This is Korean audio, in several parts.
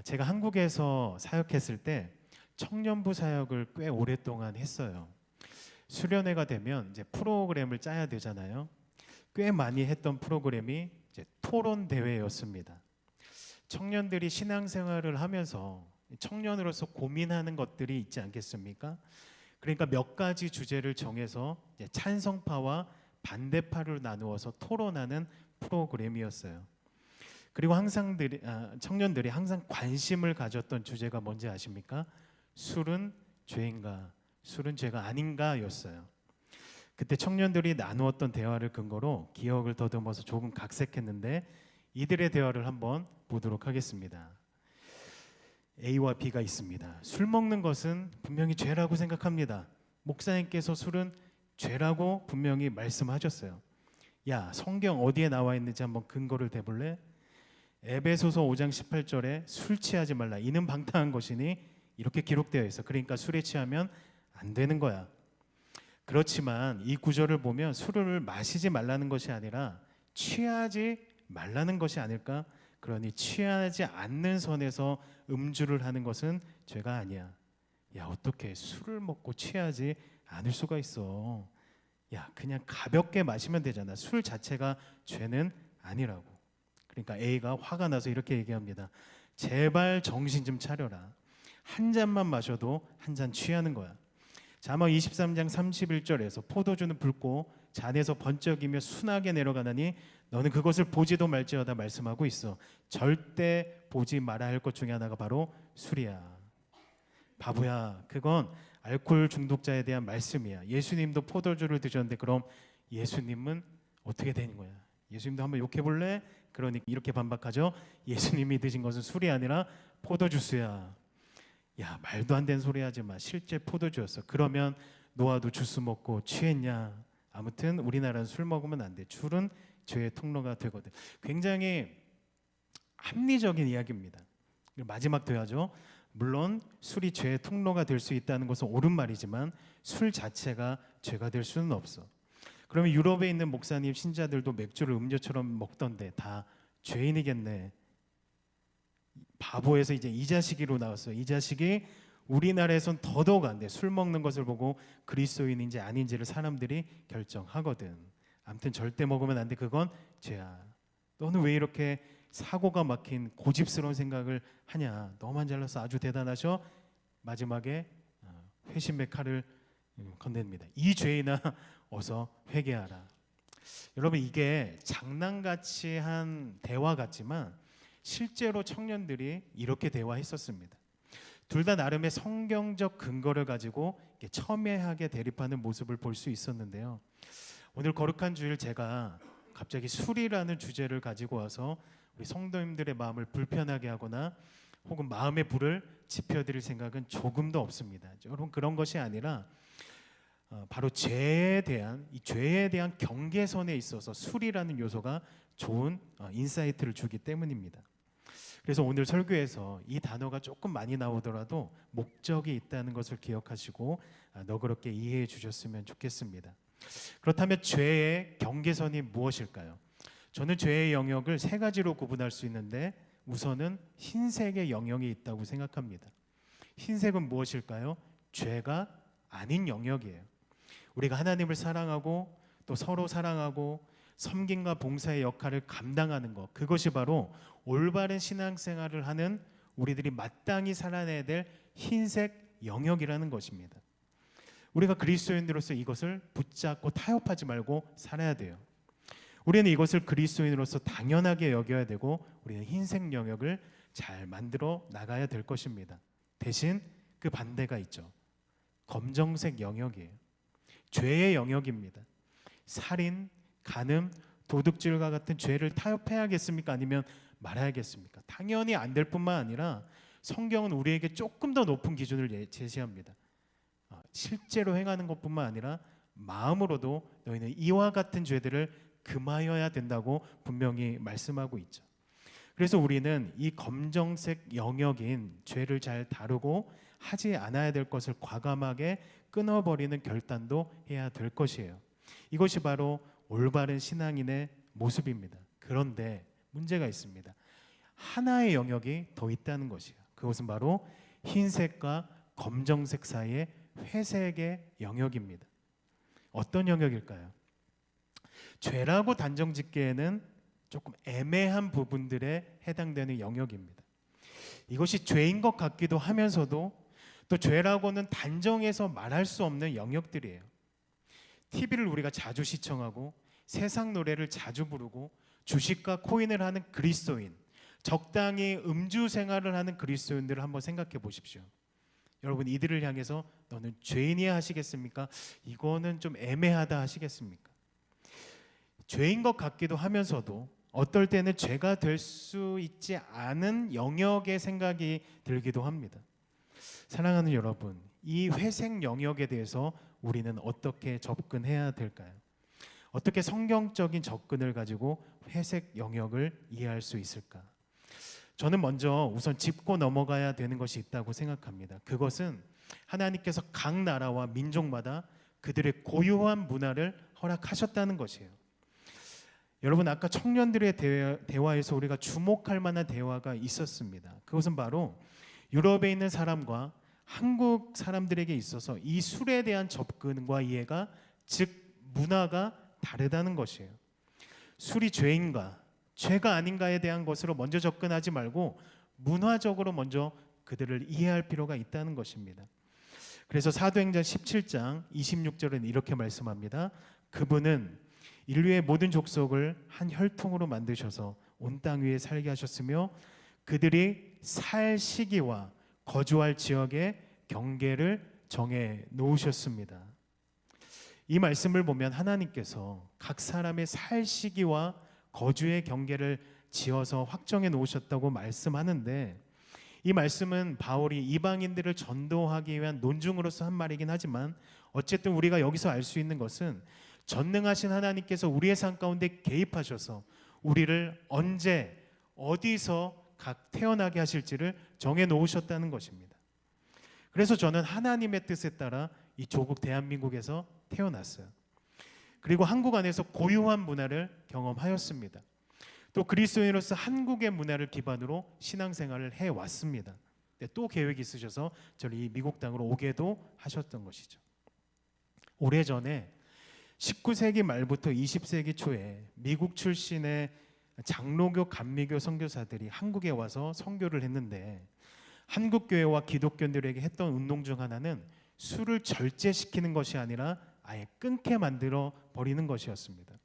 제가 한국에서 사역했을 때 청년부 사역을 꽤 오랫동안 했어요. 수련회가 되면 이제 프로그램을 짜야 되잖아요. 꽤 많이 했던 프로그램이 이제 토론 대회였습니다. 청년들이 신앙생활을 하면서 청년으로서 고민하는 것들이 있지 않겠습니까? 그러니까 몇 가지 주제를 정해서 이제 찬성파와 반대파를 나누어서 토론하는 프로그램이었어요. 그리고 청년들이 항상 관심을 가졌던 주제가 뭔지 아십니까? 술은 죄인가, 술은 죄가 아닌가였어요. 그때 청년들이 나누었던 대화를 근거로 기억을 더듬어서 조금 각색했는데 이들의 대화를 한번 보도록 하겠습니다. A와 B가 있습니다. 술 먹는 것은 분명히 죄라고 생각합니다. 목사님께서 술은 죄라고 분명히 말씀하셨어요. 야, 성경 어디에 나와 있는지 한번 근거를 대볼래? 에베소서 5장 18절에 술 취하지 말라 이는 방탕한 것이니 이렇게 기록되어 있어. 그러니까 술에 취하면 안 되는 거야. 그렇지만 이 구절을 보면 술을 마시지 말라는 것이 아니라 취하지 말라는 것이 아닐까? 그러니 취하지 않는 선에서 음주를 하는 것은 죄가 아니야. 야, 어떻게 술을 먹고 취하지 않을 수가 있어. 야, 그냥 가볍게 마시면 되잖아. 술 자체가 죄는 아니라고. 그러니까 A가 화가 나서 이렇게 얘기합니다. 제발 정신 좀 차려라. 한 잔만 마셔도 한 잔 취하는 거야. 자막 23장 31절에서 포도주는 붉고 잔에서 번쩍이며 순하게 내려가나니 너는 그것을 보지도 말지어다 말씀하고 있어. 절대 보지 말아야 할 것 중에 하나가 바로 술이야. 바보야, 그건 알코올 중독자에 대한 말씀이야. 예수님도 포도주를 드셨는데 그럼 예수님은 어떻게 되는 거야? 예수님도 한번 욕해볼래? 그러니까 이렇게 반박하죠. 예수님이 드신 것은 술이 아니라 포도주스야. 야, 말도 안 되는 소리 하지 마. 실제 포도주였어. 그러면 노아도 주스 먹고 취했냐? 아무튼 우리나라는 술 먹으면 안 돼. 술은 죄의 통로가 되거든. 굉장히 합리적인 이야기입니다. 마지막 대화죠. 물론 술이 죄의 통로가 될 수 있다는 것은 옳은 말이지만 술 자체가 죄가 될 수는 없어. 그러면 유럽에 있는 목사님 신자들도 맥주를 음료처럼 먹던데 다 죄인이겠네. 바보에서 이제 이 자식이로 나왔어요. 이 자식이 우리나라에선 더더욱 안 돼. 술 먹는 것을 보고 그리스도인인지 아닌지를 사람들이 결정하거든. 아무튼 절대 먹으면 안 돼. 그건 죄야. 너는 왜 이렇게 사고가 막힌 고집스러운 생각을 하냐. 너만 잘나서 아주 대단하셔. 마지막에 회심의 칼을 건넵니다. 이 죄인아 어서 회개하라. 여러분, 이게 장난같이 한 대화 같지만 실제로 청년들이 이렇게 대화했었습니다. 둘 다 나름의 성경적 근거를 가지고 첨예하게 대립하는 모습을 볼 수 있었는데요. 오늘 거룩한 주일 제가 갑자기 술이라는 주제를 가지고 와서 우리 성도님들의 마음을 불편하게 하거나 혹은 마음의 불을 지펴드릴 생각은 조금도 없습니다. 여러분, 그런 것이 아니라 바로 죄에 대한 경계선에 있어서 술이라는 요소가 좋은 인사이트를 주기 때문입니다. 그래서 오늘 설교에서 이 단어가 조금 많이 나오더라도 목적이 있다는 것을 기억하시고 너그럽게 이해해 주셨으면 좋겠습니다. 그렇다면 죄의 경계선이 무엇일까요? 저는 죄의 영역을 세 가지로 구분할 수 있는데 우선은 흰색의 영역이 있다고 생각합니다. 흰색은 무엇일까요? 죄가 아닌 영역이에요. 우리가 하나님을 사랑하고 또 서로 사랑하고 섬김과 봉사의 역할을 감당하는 것, 그것이 바로 올바른 신앙생활을 하는 우리들이 마땅히 살아내야 될 흰색 영역이라는 것입니다. 우리가 그리스도인으로서 이것을 붙잡고 타협하지 말고 살아야 돼요. 우리는 이것을 그리스도인으로서 당연하게 여겨야 되고 우리는 흰색 영역을 잘 만들어 나가야 될 것입니다. 대신 그 반대가 있죠. 검정색 영역이에요. 죄의 영역입니다. 살인, 간음, 도둑질과 같은 죄를 타협해야겠습니까? 아니면 말아야겠습니까? 당연히 안 될 뿐만 아니라 성경은 우리에게 조금 더 높은 기준을 제시합니다. 실제로 행하는 것뿐만 아니라 마음으로도 너희는 이와 같은 죄들을 금하여야 된다고 분명히 말씀하고 있죠. 그래서 우리는 이 검정색 영역인 죄를 잘 다루고 하지 않아야 될 것을 과감하게 끊어버리는 결단도 해야 될 것이에요. 이것이 바로 올바른 신앙인의 모습입니다. 그런데 문제가 있습니다. 하나의 영역이 더 있다는 것이에요. 그것은 바로 흰색과 검정색 사이의 회색의 영역입니다. 어떤 영역일까요? 죄라고 단정짓기에는 조금 애매한 부분들에 해당되는 영역입니다. 이것이 죄인 것 같기도 하면서도 또 죄라고는 단정해서 말할 수 없는 영역들이에요. TV를 우리가 자주 시청하고 세상 노래를 자주 부르고 주식과 코인을 하는 그리스도인, 적당히 음주 생활을 하는 그리스도인들을 한번 생각해 보십시오. 여러분, 이들을 향해서 너는 죄인이야 하시겠습니까? 이거는 좀 애매하다 하시겠습니까? 죄인 것 같기도 하면서도 어떨 때는 죄가 될 수 있지 않은 영역의 생각이 들기도 합니다. 사랑하는 여러분, 이 회색 영역에 대해서 우리는 어떻게 접근해야 될까요? 어떻게 성경적인 접근을 가지고 회색 영역을 이해할 수 있을까? 저는 먼저 우선 짚고 넘어가야 되는 것이 있다고 생각합니다. 그것은 하나님께서 각 나라와 민족마다 그들의 고유한 문화를 허락하셨다는 것이에요. 여러분, 아까 청년들의 대화에서 우리가 주목할 만한 대화가 있었습니다. 그것은 바로 유럽에 있는 사람과 한국 사람들에게 있어서 이 술에 대한 접근과 이해가, 즉 문화가 다르다는 것이에요. 술이 죄인가 죄가 아닌가에 대한 것으로 먼저 접근하지 말고 문화적으로 먼저 그들을 이해할 필요가 있다는 것입니다. 그래서 사도행전 17장 26절은 이렇게 말씀합니다. 그분은 인류의 모든 족속을 한 혈통으로 만드셔서 온 땅 위에 살게 하셨으며 그들이 살 시기와 거주할 지역의 경계를 정해 놓으셨습니다. 이 말씀을 보면 하나님께서 각 사람의 살 시기와 거주의 경계를 지어서 확정해 놓으셨다고 말씀하는데, 이 말씀은 바울이 이방인들을 전도하기 위한 논증으로서 한 말이긴 하지만 어쨌든 우리가 여기서 알 수 있는 것은 전능하신 하나님께서 우리의 삶 가운데 개입하셔서 우리를 언제 어디서 각 태어나게 하실지를 정해 놓으셨다는 것입니다. 그래서 저는 하나님의 뜻에 따라 이 조국 대한민국에서 태어났어요. 그리고 한국 안에서 고유한 문화를 경험하였습니다. 또 그리스도인으로서 한국의 문화를 기반으로 신앙생활을 해왔습니다. 또 계획이 있으셔서 저를 이 미국 땅으로 오게도 하셨던 것이죠. 오래전에 19세기 말부터 20세기 초에 미국 출신의 장로교 감리교 선교사들이 한국에 와서 선교를 했는데, 한국 교회와 기독교인들에게 했던 운동 중 하나는 술을 절제시키는 것이 아니라 아예 끊게 만들어 버리는 것이었습니다.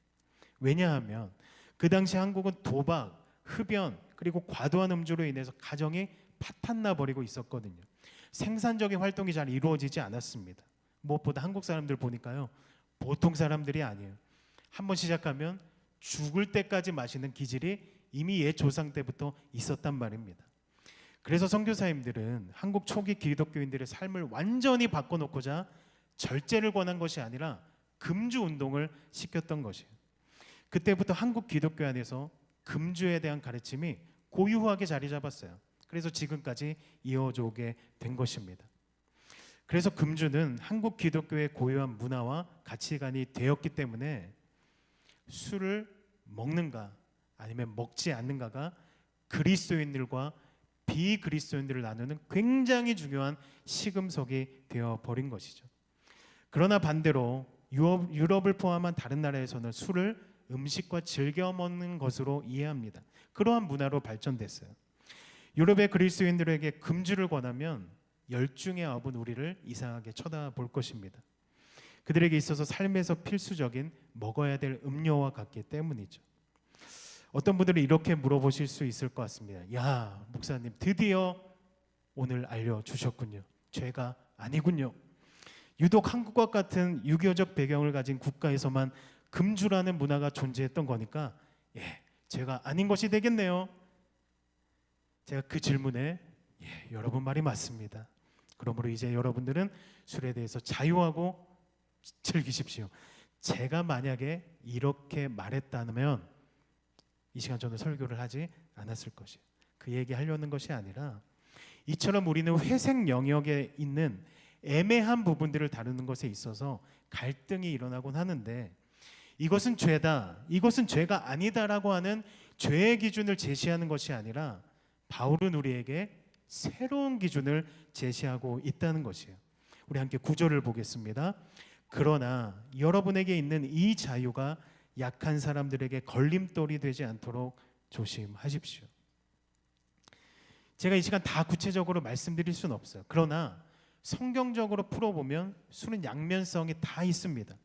왜냐하면 그 당시 한국은 도박, 흡연, 그리고 과도한 음주로 인해서 가정이 파탄나 버리고 있었거든요. 생산적인 활동이 잘 이루어지지 않았습니다. 무엇보다 한국 사람들 보니까요, 보통 사람들이 아니에요. 한번 시작하면 죽을 때까지 마시는 기질이 이미 옛 조상 때부터 있었단 말입니다. 그래서 선교사님들은 한국 초기 기독교인들의 삶을 완전히 바꿔놓고자 절제를 권한 것이 아니라 금주 운동을 시켰던 것이에요. 그때부터 한국 기독교 안에서 금주에 대한 가르침이 고유하게 자리 잡았어요. 그래서 지금까지 이어져 오게 된 것입니다. 그래서 금주는 한국 기독교의 고유한 문화와 가치관이 되었기 때문에 술을 먹는가 아니면 먹지 않는가가 그리스도인들과 비그리스도인들을 나누는 굉장히 중요한 시금석이 되어버린 것이죠. 그러나 반대로 유럽을 포함한 다른 나라에서는 술을 음식과 즐겨 먹는 것으로 이해합니다. 그러한 문화로 발전됐어요. 유럽의 그리스도인들에게 금주를 권하면 열중의 아분 우리를 이상하게 쳐다볼 것입니다. 그들에게 있어서 삶에서 필수적인 먹어야 될 음료와 같기 때문이죠. 어떤 분들은 이렇게 물어보실 수 있을 것 같습니다. 야, 목사님 드디어 오늘 알려주셨군요. 죄가 아니군요. 유독 한국과 같은 유교적 배경을 가진 국가에서만 금주라는 문화가 존재했던 거니까 죄가 아닌 것이 되겠네요. 제가 그 질문에 여러분 말이 맞습니다. 그러므로 이제 여러분들은 술에 대해서 자유하고 즐기십시오. 제가 만약에 이렇게 말했다면 이 시간 저는 설교를 하지 않았을 것이에요. 그 얘기 하려는 것이 아니라 이처럼 우리는 회색 영역에 있는 애매한 부분들을 다루는 것에 있어서 갈등이 일어나곤 하는데, 이것은 죄다, 이것은 죄가 아니다라고 하는 죄의 기준을 제시하는 것이 아니라 바울은 우리에게 새로운 기준을 제시하고 있다는 것이에요. 우리 함께 9절을 보겠습니다. 그러나 여러분에게 있는 이 자유가 약한 사람들에게 걸림돌이 되지 않도록 조심하십시오. 제가 이 시간 다 구체적으로 말씀드릴 수는 없어요. 그러나 성경적으로 풀어보면 술은 양면성이 다 있습니다.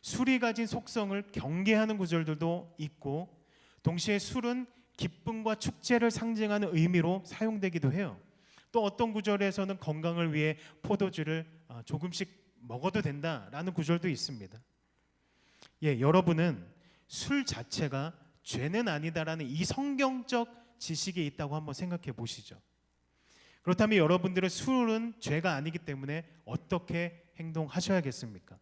술이 가진 속성을 경계하는 구절들도 있고, 동시에 술은 기쁨과 축제를 상징하는 의미로 사용되기도 해요. 또 어떤 구절에서는 건강을 위해 포도주를 조금씩 먹어도 된다라는 구절도 있습니다. 여러분은 술 자체가 죄는 아니다라는 이 성경적 지식이 있다고 한번 생각해 보시죠. 그렇다면 여러분들은 술은 죄가 아니기 때문에 어떻게 행동하셔야겠습니까?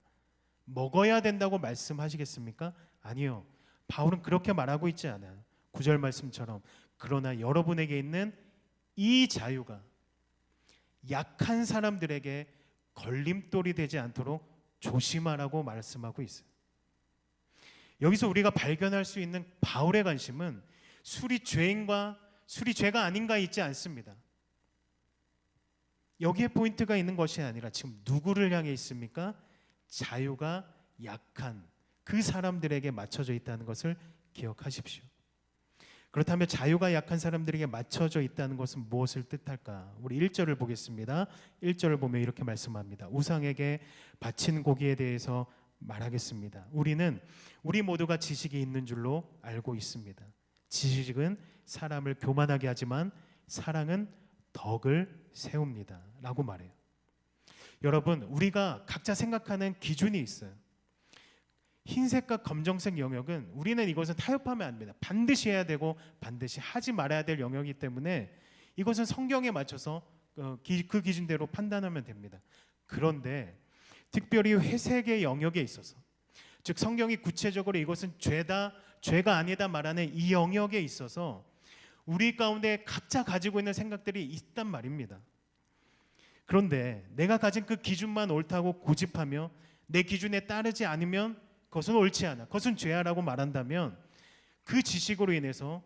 먹어야 된다고 말씀하시겠습니까? 아니요. 바울은 그렇게 말하고 있지 않아요. 9절 말씀처럼 그러나 여러분에게 있는 이 자유가 약한 사람들에게 걸림돌이 되지 않도록 조심하라고 말씀하고 있어요. 여기서 우리가 발견할 수 있는 바울의 관심은 술이 죄가 아닌가 있지 않습니다. 여기에 포인트가 있는 것이 아니라 지금 누구를 향해 있습니까? 자유가 약한 그 사람들에게 맞춰져 있다는 것을 기억하십시오. 그렇다면 자유가 약한 사람들에게 맞춰져 있다는 것은 무엇을 뜻할까? 우리 1절을 보겠습니다. 1절을 보면 이렇게 말씀합니다. 우상에게 바친 고기에 대해서 말하겠습니다. 우리 모두가 지식이 있는 줄로 알고 있습니다. 지식은 사람을 교만하게 하지만 사랑은 덕을 세웁니다 라고 말해요. 여러분, 우리가 각자 생각하는 기준이 있어요. 흰색과 검정색 영역은 우리는 이것은 타협하면 안 됩니다. 반드시 해야 되고 반드시 하지 말아야 될 영역이기 때문에 이것은 성경에 맞춰서 그 기준대로 판단하면 됩니다. 그런데 특별히 회색의 영역에 있어서, 즉 성경이 구체적으로 이것은 죄가 아니다 말하는 이 영역에 있어서 우리 가운데 각자 가지고 있는 생각들이 있단 말입니다. 그런데 내가 가진 그 기준만 옳다고 고집하며 내 기준에 따르지 않으면 그것은 옳지 않아, 그것은 죄야라고 말한다면 그 지식으로 인해서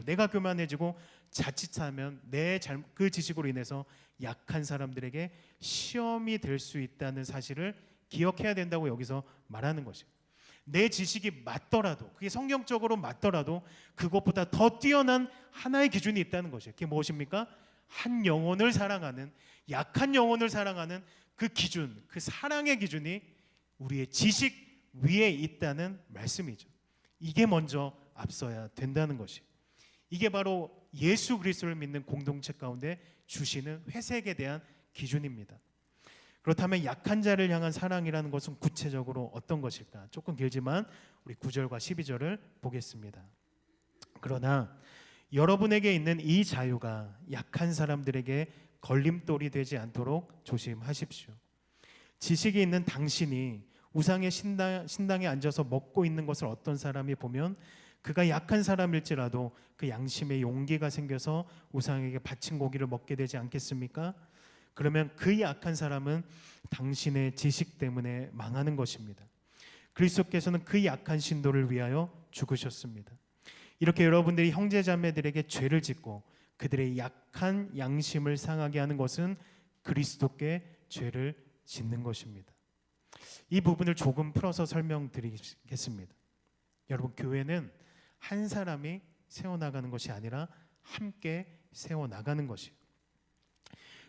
내가 교만해지고 자칫하면 그 지식으로 인해서 약한 사람들에게 시험이 될 수 있다는 사실을 기억해야 된다고 여기서 말하는 것이에요. 내 지식이 맞더라도, 그게 성경적으로 맞더라도 그것보다 더 뛰어난 하나의 기준이 있다는 것이에요. 그게 무엇입니까? 한 영혼을 사랑하는, 약한 영혼을 사랑하는 그 기준, 그 사랑의 기준이 우리의 지식 위에 있다는 말씀이죠. 이게 먼저 앞서야 된다는 것이, 이게 바로 예수 그리스도를 믿는 공동체 가운데 주시는 회색에 대한 기준입니다. 그렇다면 약한 자를 향한 사랑이라는 것은 구체적으로 어떤 것일까? 조금 길지만 우리 9절과 12절을 보겠습니다. 그러나 여러분에게 있는 이 자유가 약한 사람들에게 걸림돌이 되지 않도록 조심하십시오. 지식이 있는 당신이 우상의 신당에 앉아서 먹고 있는 것을 어떤 사람이 보면 그가 약한 사람일지라도 그 양심에 용기가 생겨서 우상에게 바친 고기를 먹게 되지 않겠습니까? 그러면 그 약한 사람은 당신의 지식 때문에 망하는 것입니다. 그리스도께서는 그 약한 신도를 위하여 죽으셨습니다. 이렇게 여러분들이 형제자매들에게 죄를 짓고 그들의 약한 양심을 상하게 하는 것은 그리스도께 죄를 짓는 것입니다. 이 부분을 조금 풀어서 설명드리겠습니다. 여러분, 교회는 한 사람이 세워나가는 것이 아니라 함께 세워나가는 것이에요.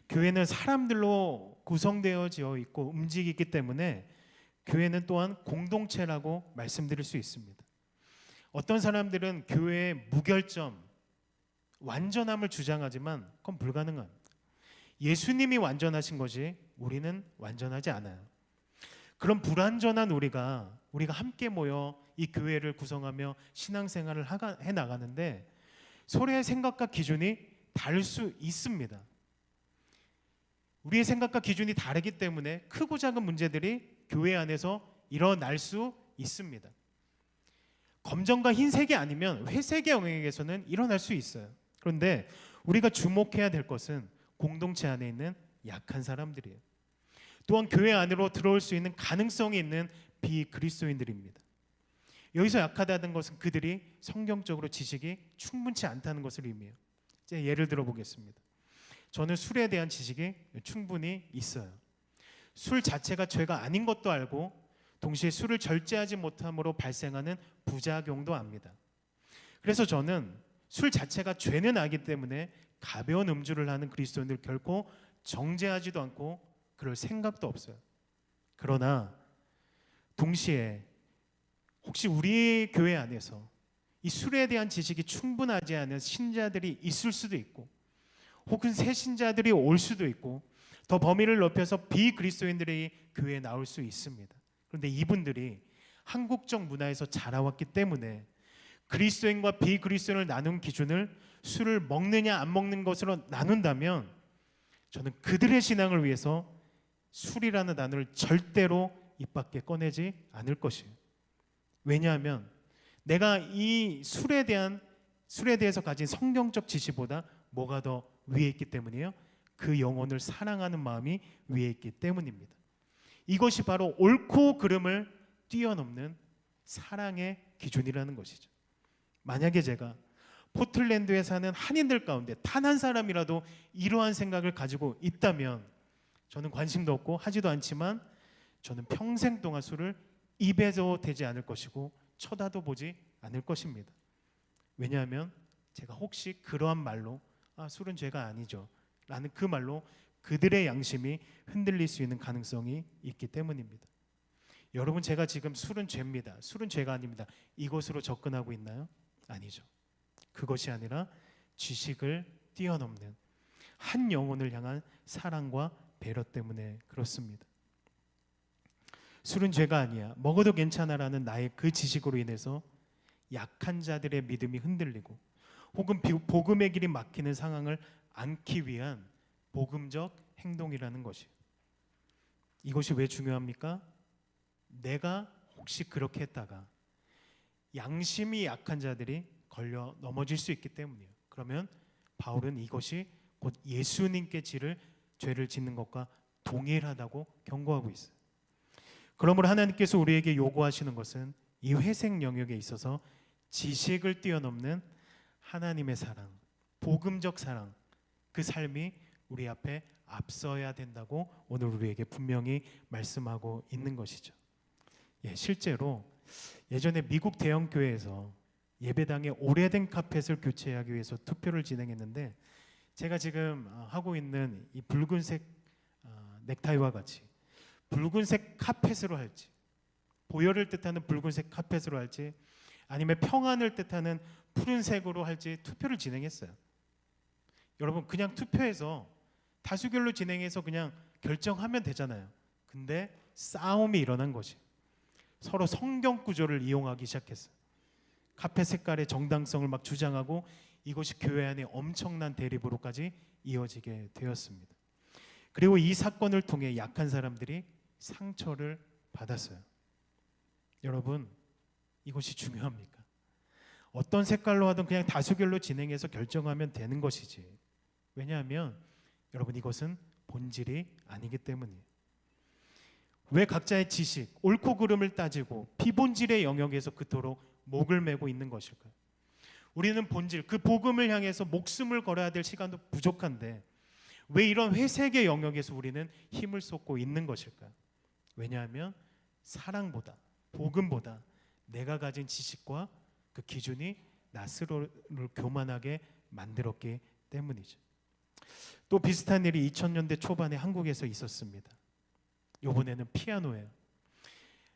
교회는 사람들로 구성되어져 있고 움직이기 때문에 교회는 또한 공동체라고 말씀드릴 수 있습니다. 어떤 사람들은 교회의 무결점, 완전함을 주장하지만 그건 불가능합니다. 예수님이 완전하신 것이 우리는 완전하지 않아요. 그런 불완전한 우리가 함께 모여 이 교회를 구성하며 신앙생활을 해나가는데 서로의 생각과 기준이 다를 수 있습니다. 우리의 생각과 기준이 다르기 때문에 크고 작은 문제들이 교회 안에서 일어날 수 있습니다. 검정과 흰색이 아니면 회색의 영역에서는 일어날 수 있어요. 그런데 우리가 주목해야 될 것은 공동체 안에 있는 약한 사람들이에요. 또한 교회 안으로 들어올 수 있는 가능성이 있는 비그리스도인들입니다. 여기서 약하다는 것은 그들이 성경적으로 지식이 충분치 않다는 것을 의미해요. 이제 예를 들어 보겠습니다. 저는 술에 대한 지식이 충분히 있어요. 술 자체가 죄가 아닌 것도 알고 동시에 술을 절제하지 못함으로 발생하는 부작용도 압니다. 그래서 저는 술 자체가 죄는 아기 때문에 가벼운 음주를 하는 그리스도인들 결코 정죄하지도 않고 그럴 생각도 없어요. 그러나 동시에 혹시 우리 교회 안에서 이 술에 대한 지식이 충분하지 않은 신자들이 있을 수도 있고 혹은 새 신자들이 올 수도 있고 더 범위를 넓혀서 비그리스도인들이 교회에 나올 수 있습니다. 그런데 이분들이 한국적 문화에서 자라왔기 때문에 그리스도인과 비그리스도인을 나눈 기준을 술을 먹느냐 안 먹는 것으로 나눈다면 저는 그들의 신앙을 위해서 술이라는 단어를 절대로 입 밖에 꺼내지 않을 것이에요. 왜냐하면 내가 이 술에 대해서 가진 성경적 지식보다 뭐가 더 위에 있기 때문이에요? 그 영혼을 사랑하는 마음이 위에 있기 때문입니다. 이것이 바로 옳고 그름을 뛰어넘는 사랑의 기준이라는 것이죠. 만약에 제가 포틀랜드에 사는 한인들 가운데 단 한 사람이라도 이러한 생각을 가지고 있다면 저는 관심도 없고 하지도 않지만 저는 평생 동안 술을 입에도 대지 않을 것이고 쳐다도 보지 않을 것입니다. 왜냐하면 제가 혹시 그러한 말로 술은 죄가 아니죠 라는 그 말로 그들의 양심이 흔들릴 수 있는 가능성이 있기 때문입니다. 여러분, 제가 지금 술은 죄입니다, 술은 죄가 아닙니다 이것으로 접근하고 있나요? 아니죠. 그것이 아니라 지식을 뛰어넘는 한 영혼을 향한 사랑과 배려 때문에 그렇습니다. 술은 죄가 아니야, 먹어도 괜찮아라는 나의 그 지식으로 인해서 약한 자들의 믿음이 흔들리고 혹은 복음의 길이 막히는 상황을 안기 위한 복음적 행동이라는 것이. 이것이 왜 중요합니까? 내가 혹시 그렇게 했다가 양심이 약한 자들이 걸려 넘어질 수 있기 때문이에요. 그러면 바울은 이것이 곧 예수님께 죄를 짓는 것과 동일하다고 경고하고 있어요. 그러므로 하나님께서 우리에게 요구하시는 것은 이 회색 영역에 있어서 지식을 뛰어넘는 하나님의 사랑, 복음적 사랑, 그 삶이 우리 앞에 앞서야 된다고 오늘 우리에게 분명히 말씀하고 있는 것이죠. 실제로 예전에 미국 대형 교회에서 예배당의 오래된 카펫을 교체하기 위해서 투표를 진행했는데 제가 지금 하고 있는 이 붉은색 넥타이와 같이 붉은색 카펫으로 할지, 보혈을 뜻하는 붉은색 카펫으로 할지 아니면 평안을 뜻하는 푸른색으로 할지 투표를 진행했어요. 여러분, 그냥 투표해서 다수결로 진행해서 그냥 결정하면 되잖아요. 근데 싸움이 일어난 것이 서로 성경 구조를 이용하기 시작했어요. 카펫 색깔의 정당성을 막 주장하고 이것이 교회 안에 엄청난 대립으로까지 이어지게 되었습니다. 그리고 이 사건을 통해 약한 사람들이 상처를 받았어요. 여러분, 이것이 중요합니까? 어떤 색깔로 하든 그냥 다수결로 진행해서 결정하면 되는 것이지. 왜냐하면 여러분, 이것은 본질이 아니기 때문이에요. 왜 각자의 지식, 옳고 그름을 따지고 비본질의 영역에서 그토록 목을 메고 있는 것일까요? 우리는 본질, 그 복음을 향해서 목숨을 걸어야 될 시간도 부족한데 왜 이런 회색의 영역에서 우리는 힘을 쏟고 있는 것일까요? 왜냐하면 사랑보다, 복음보다 내가 가진 지식과 그 기준이 나 스스로를 교만하게 만들었기 때문이죠. 또 비슷한 일이 2000년대 초반에 한국에서 있었습니다. 이번에는 피아노예요.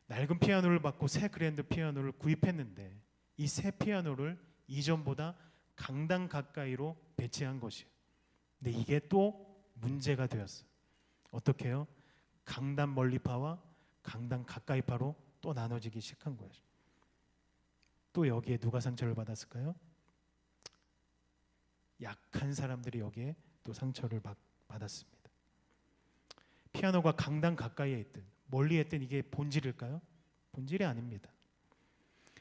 낡은 피아노를 받고 새 그랜드 피아노를 구입했는데 이 새 피아노를 이전보다 강당 가까이로 배치한 것이에요. 근데 이게 또 문제가 되었어요. 어떻게 해요? 강단 멀리파와 강단 가까이파로 또 나눠지기 시작한 거예요. 또 여기에 누가 상처를 받았을까요? 약한 사람들이 여기에 또 상처를 받았습니다. 피아노가 강단 가까이에 있든 멀리에 있든 이게 본질일까요? 본질이 아닙니다.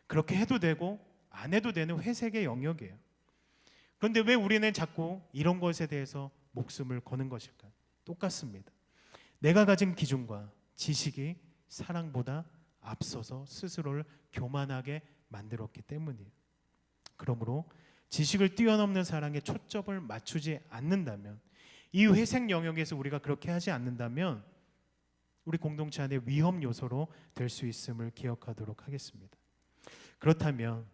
그렇게 해도 되고 안 해도 되는 회색의 영역이에요. 그런데 왜 우리는 자꾸 이런 것에 대해서 목숨을 거는 것일까요? 똑같습니다. 내가 가진 기준과 지식이 사랑보다 앞서서 스스로를 교만하게 만들었기 때문이에요. 그러므로 지식을 뛰어넘는 사랑에 초점을 맞추지 않는다면, 이 회색 영역에서 우리가 그렇게 하지 않는다면 우리 공동체 안에 위험 요소로 될 수 있음을 기억하도록 하겠습니다. 그렇다면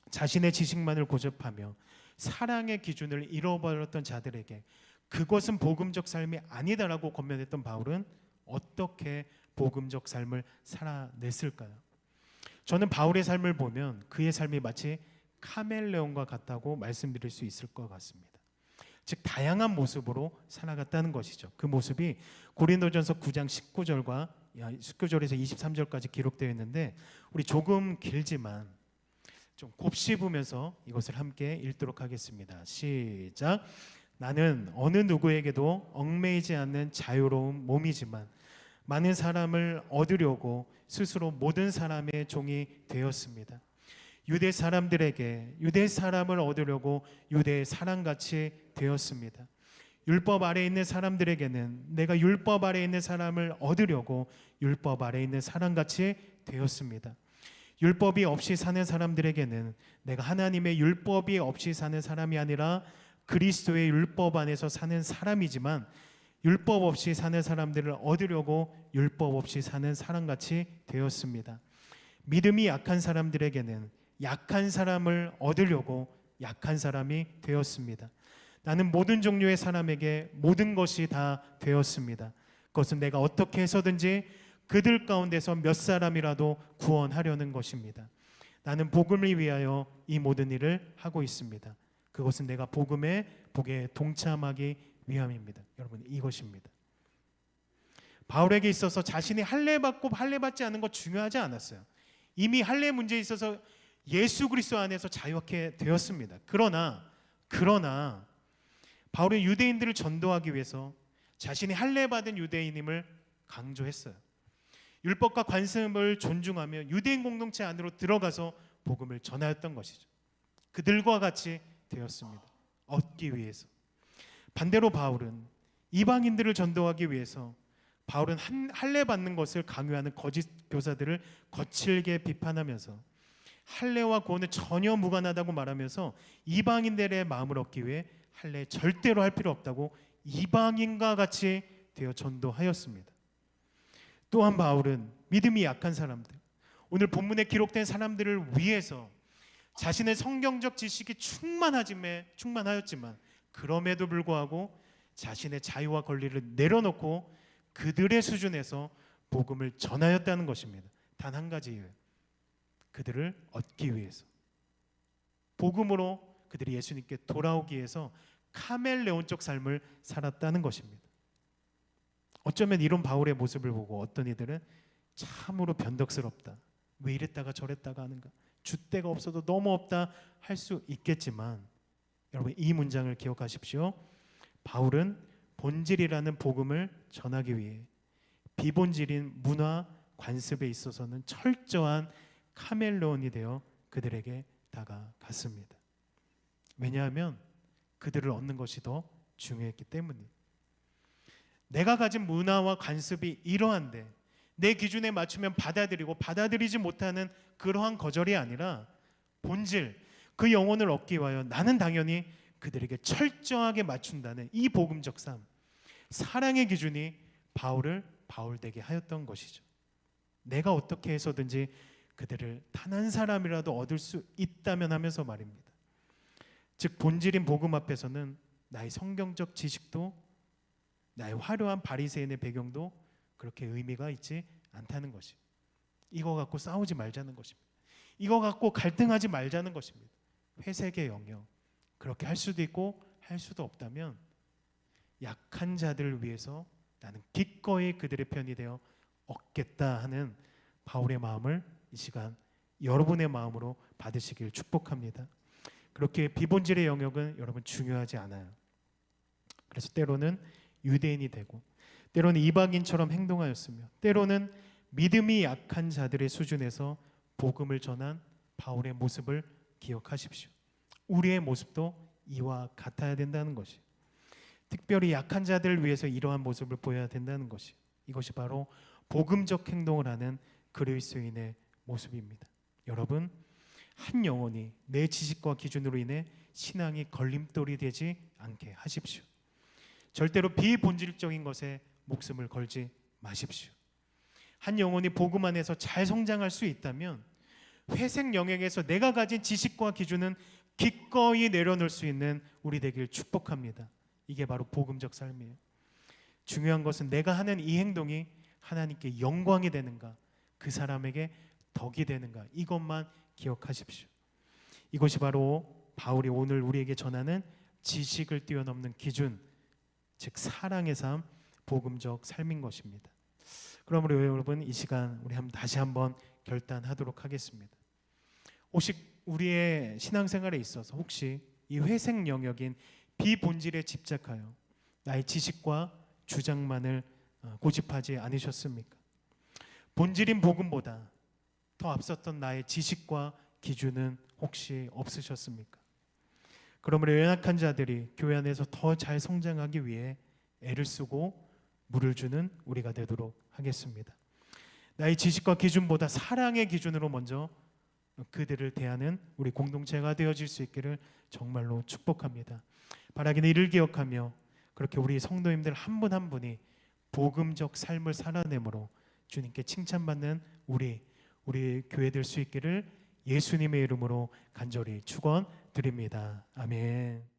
자신의 지식만을 고집하며 사랑의 기준을 잃어버렸던 자들에게 그것은 복음적 삶이 아니다라고 권면했던 바울은 어떻게 복음적 삶을 살아냈을까요? 저는 바울의 삶을 보면 그의 삶이 마치 카멜레온과 같다고 말씀드릴 수 있을 것 같습니다. 즉 다양한 모습으로 살아갔다는 것이죠. 그 모습이 고린도전서 9장 19절에서 23절까지 기록되어 있는데, 우리 조금 길지만 좀 곱씹으면서 이것을 함께 읽도록 하겠습니다. 시작. 나는 어느 누구에게도 얽매이지 않는 자유로운 몸이지만 많은 사람을 얻으려고 스스로 모든 사람의 종이 되었습니다. 유대 사람들에게 유대 사람을 얻으려고 유대의 사람같이 되었습니다. 율법 아래에 있는 사람들에게는 내가 율법 아래에 있는 사람을 얻으려고 율법 아래에 있는 사람같이 되었습니다. 율법이 없이 사는 사람들에게는 내가 하나님의 율법이 없이 사는 사람이 아니라 그리스도의 율법 안에서 사는 사람이지만 율법 없이 사는 사람들을 얻으려고 율법 없이 사는 사람같이 되었습니다. 믿음이 약한 사람들에게는 약한 사람을 얻으려고 약한 사람이 되었습니다. 나는 모든 종류의 사람에게 모든 것이 다 되었습니다. 그것은 내가 어떻게 해서든지 그들 가운데서 몇 사람이라도 구원하려는 것입니다. 나는 복음을 위하여 이 모든 일을 하고 있습니다. 그것은 내가 복에 동참하기 위함입니다. 여러분, 이것입니다. 바울에게 있어서 자신이 할례받고 할례받지 않은 것 중요하지 않았어요. 이미 할례 문제에 있어서 예수 그리스도 안에서 자유하게 되었습니다. 그러나 바울은 유대인들을 전도하기 위해서 자신이 할례받은 유대인임을 강조했어요. 율법과 관습을 존중하며 유대인 공동체 안으로 들어가서 복음을 전하였던 것이죠. 그들과 같이 되었습니다. 얻기 위해서. 반대로 바울은 이방인들을 전도하기 위해서 바울은 할례 받는 것을 강요하는 거짓 교사들을 거칠게 비판하면서 할례와 구원은 전혀 무관하다고 말하면서 이방인들의 마음을 얻기 위해 할례 절대로 할 필요 없다고 이방인과 같이 되어 전도하였습니다. 또한 바울은 믿음이 약한 사람들, 오늘 본문에 기록된 사람들을 위해서 자신의 성경적 지식이 충만하였지만 그럼에도 불구하고 자신의 자유와 권리를 내려놓고 그들의 수준에서 복음을 전하였다는 것입니다. 단 한 가지 이유예요. 그들을 얻기 위해서, 복음으로 그들이 예수님께 돌아오기 위해서 카멜레온적 삶을 살았다는 것입니다. 어쩌면 이런 바울의 모습을 보고 어떤 이들은 참으로 변덕스럽다, 왜 이랬다가 저랬다가 하는가, 줏대가 없어도 너무 없다 할 수 있겠지만, 여러분 이 문장을 기억하십시오. 바울은 본질이라는 복음을 전하기 위해 비본질인 문화 관습에 있어서는 철저한 카멜레온이 되어 그들에게 다가갔습니다. 왜냐하면 그들을 얻는 것이 더 중요했기 때문이에요. 내가 가진 문화와 관습이 이러한데 내 기준에 맞추면 받아들이고 받아들이지 못하는 그러한 거절이 아니라 본질, 그 영혼을 얻기 위하여 나는 당연히 그들에게 철저하게 맞춘다는 이 복음적 삶, 사랑의 기준이 바울을 바울되게 하였던 것이죠. 내가 어떻게 해서든지 그들을 단 한 사람이라도 얻을 수 있다면 하면서 말입니다. 즉 본질인 복음 앞에서는 나의 성경적 지식도 나의 화려한 바리새인의 배경도 그렇게 의미가 있지 않다는 것이, 이거 갖고 싸우지 말자는 것입니다. 이거 갖고 갈등하지 말자는 것입니다. 회색의 영역, 그렇게 할 수도 있고 할 수도 없다면 약한 자들을 위해서 나는 기꺼이 그들의 편이 되어 얻겠다 하는 바울의 마음을 이 시간 여러분의 마음으로 받으시길 축복합니다. 그렇게 비본질의 영역은 여러분 중요하지 않아요. 그래서 때로는 유대인이 되고 때로는 이방인처럼 행동하였으며 때로는 믿음이 약한 자들의 수준에서 복음을 전한 바울의 모습을 기억하십시오. 우리의 모습도 이와 같아야 된다는 것이, 특별히 약한 자들을 위해서 이러한 모습을 보여야 된다는 것이, 이것이 바로 복음적 행동을 하는 그리스도인의 모습입니다. 여러분, 한 영혼이 내 지식과 기준으로 인해 신앙이 걸림돌이 되지 않게 하십시오. 절대로 비본질적인 것에 목숨을 걸지 마십시오. 한 영혼이 복음 안에서 잘 성장할 수 있다면 회색 영역에서 내가 가진 지식과 기준은 기꺼이 내려놓을 수 있는 우리 되길 축복합니다. 이게 바로 복음적 삶이에요. 중요한 것은 내가 하는 이 행동이 하나님께 영광이 되는가, 그 사람에게 덕이 되는가, 이것만 기억하십시오. 이것이 바로 바울이 오늘 우리에게 전하는 지식을 뛰어넘는 기준, 즉 사랑의 삶, 복음적 삶인 것입니다. 그러므로 여러분, 이 시간 우리 다시 한번 결단하도록 하겠습니다. 우리의 신앙생활에 있어서 혹시 이 회색 영역인 비본질에 집착하여 나의 지식과 주장만을 고집하지 않으셨습니까? 본질인 복음보다 더 앞섰던 나의 지식과 기준은 혹시 없으셨습니까? 그러므로 연약한 자들이 교회 안에서 더 잘 성장하기 위해 애를 쓰고 물을 주는 우리가 되도록 하겠습니다. 나의 지식과 기준보다 사랑의 기준으로 먼저 그들을 대하는 우리 공동체가 되어질 수 있기를 정말로 축복합니다. 바라기는 이를 기억하며 그렇게 우리 성도님들 한 분 한 분이 복음적 삶을 살아내므로 주님께 칭찬받는 우리 교회 될 수 있기를 예수님의 이름으로 간절히 축원드립니다. 아멘.